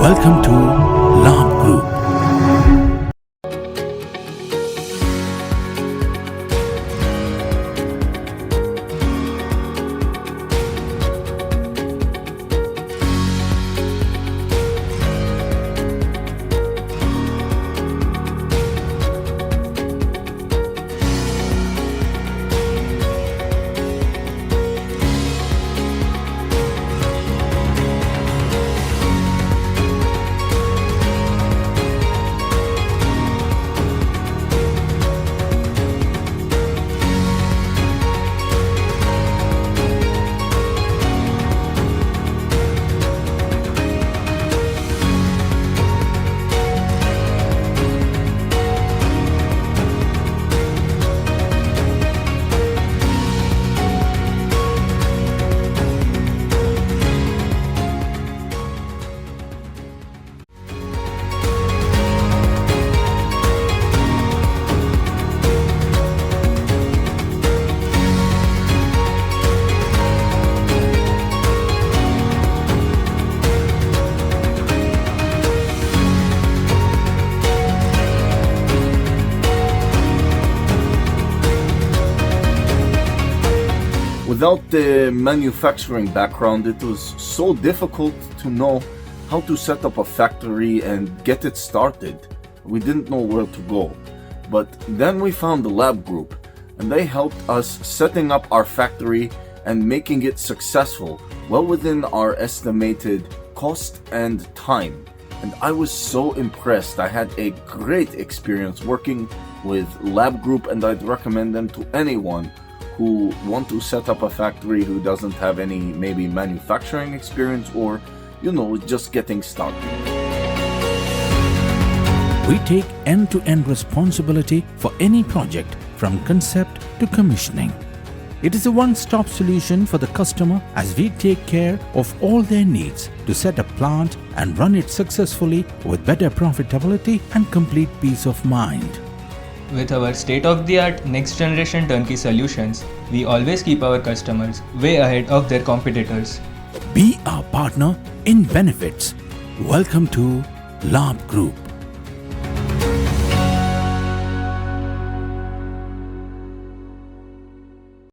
Welcome to Labh Group. Without the manufacturing background, it was so difficult to know how to set up a factory and get it started. We didn't know where to go. But then we found the Labh Group, and they helped us setting up our factory and making it successful, well within our estimated cost and time. And I was so impressed. I had a great experience working with Labh Group, and I'd recommend them to anyone who want to set up a factory who doesn't have any maybe manufacturing experience or, just getting started. We take end-to-end responsibility for any project from concept to commissioning. It is a one-stop solution for the customer as we take care of all their needs to set a plant and run it successfully with better profitability and complete peace of mind. With our state-of-the-art next-generation turnkey solutions, we always keep our customers way ahead of their competitors. Be our partner in benefits. Welcome to Labh Group.